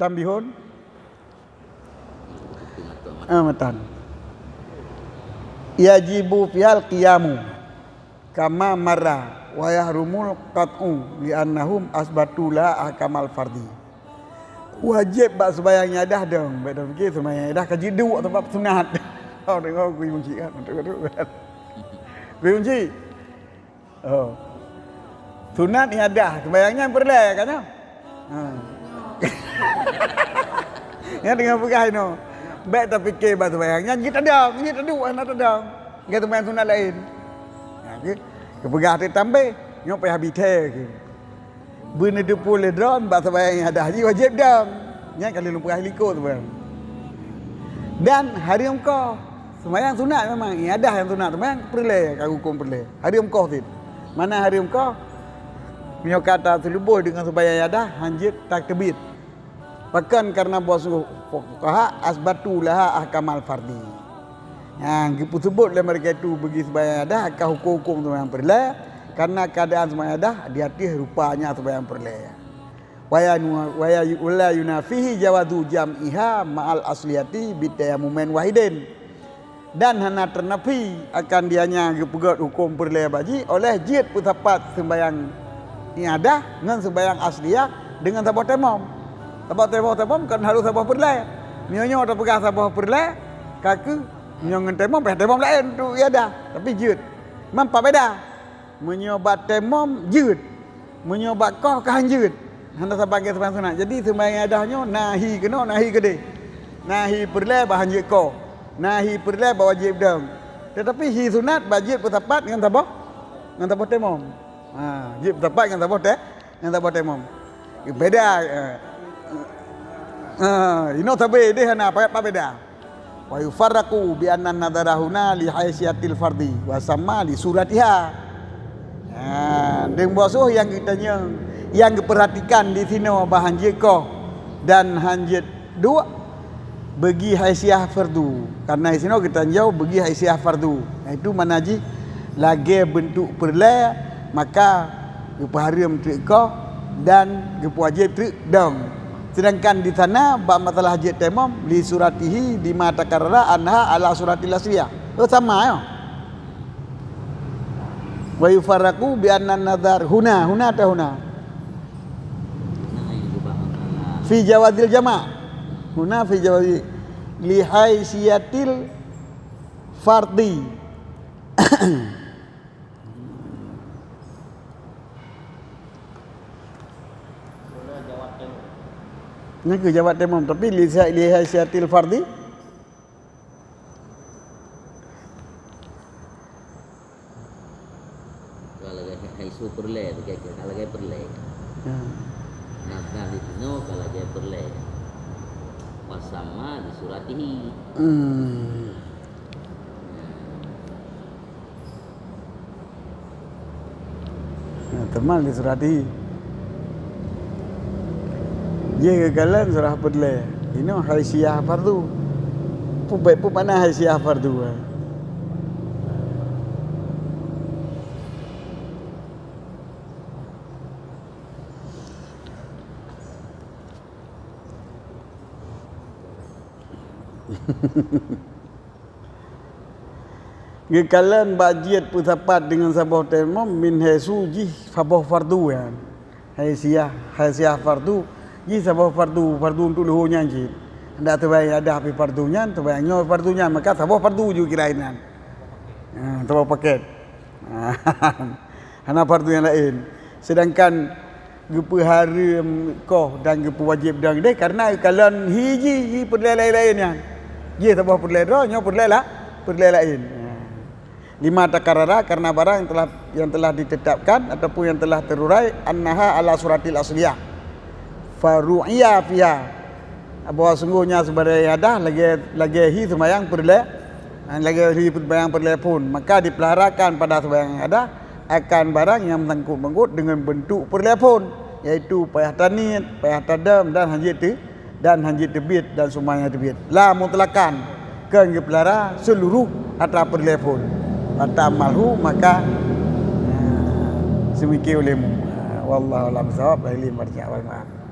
tambihun amatan yajibu fil qiyamu kama marra wa yahrumul qat'u li annahum asbatula ahkamal fardi. Wajib bak sembahyang nyadah dong. Baik dah fikir sembahyang nyadah kaji dua tempat sunat. Oh tengok kui kunci kan. Kui kunci. Oh. Sunat nyadah sembahyangnya perle kan ya? Ha. Ya dengan pegai no. Baik tak fikir bak sembahyangnya kita dong, kita dua nak dong. Kita sembahyang sunat lain. Ha ke? Kepegah tu tambah nyok payah bite ke. Benda dia boleh drone bak sembahyang ada haji wajib dong. Nya kalau lupa heliko tu bang. Dan hari engkau sembahyang sunat memang ada yang sunat memang perle kau hukum perle. Hari engkau tu. Mana hari engkau? Nyok kata selubuh dengan sembahyang ada hanjit tak terbit. Bahkan karena bos fuqaha asbatu laha ahkamal fardi. Yang kita sebut oleh mereka itu bagi sembahyang ada akal hukum sembahyang perle. Karena keadaan sembahyang dah dia rupanya sembahyang perle. Waya la yunafihi jawadu jam'iha ma'al asliyati bitayamumen wahidin. Dan hana ternafi akan dianya pegat hukum perle baji oleh jid putapat sembahyang ada dengan sembahyang asliyah dengan tabah temam. Tabah temam kan harus tabah perle. Nyonya ada pegang tabah perle kaku nyon temam temam lain tu ada tapi jid. Mampa beda. Menyobat temom jud, menyobat kau kan jud. Hendak sebagai sembahyang sunat. Jadi sembahyang adahnya nahi kena nahi gede. Nahi perle bahan jud kau. Nahi perle wajib dong. Tetapi hi sunat wajib bertepat dengan tabah temom. Ha, jib bertepat dengan tabah temom. Beda. Ino tabe dia hana apa beda. Wa yufarraqu bi anna nadarahuna li haisiyatil fardi wa sama li suratiha. Dengan basuh yang kitanya yang diperhatikan di sini bahan jeko dan hanjit dua bagi haisiah fardu. Karena di sini kita jauh bagi haisiah fardu. Itu manaji lagi bentuk perle maka gepaharim triko dan gepawajib trik dong. Sedangkan di sana bab masalah hajat temam li suratihi di mata karara anha ala suratil asliyah. Sama ya. Wa yufarraqu bi anna nadhar huna atau huna fi jawadil jama' huna fi jawadi li haisiyatil fardi. Ini ke jawab temam tapi li haisiyatil fardi isu perle tu kira kalau gaya perle. Nah di sini kalau gaya perle wasama di suratihi. Teman di suratihi. Dia kekalan surah perle. Ini haisiah fardu. Baik pun mana haisiah fardu. Gekalan bajiat putapat dengan sabah temam min haisuji sabah fardu ya. Haisiah fardu ji sabah fardu untuk luhunya ji. Hendak terbaik ada api fardunya, terbaiknya fardunya maka sabah fardu juga kirainan. Sabah paket. Hana fardu yang lain. Sedangkan gepu hari koh dan gepu wajib dan dia karena kalian hiji perle lain-lainnya. Ye sabah perle ro nyo perle lain. Lima takarara karena barang yang telah ditetapkan ataupun yang telah terurai annaha ala suratil asliyah. Faru'iyya fiha. Bahwa sungguhnya sebagai ada lagi hi sembahyang perle lagi hi sembahyang perle pun maka dipeliharakan pada sembahyang yang ada akan barang yang mengsangkut-mengkut dengan bentuk perlepon yaitu payah tanit, payah tadam dan hanjit terbit dan semuanya terbit. La mutlakan kan gepelara seluruh atau perlepon. Atau malhu maka semiki olehmu. Wallahu a'lam bishawab. Ilmu marja' wal ma'af.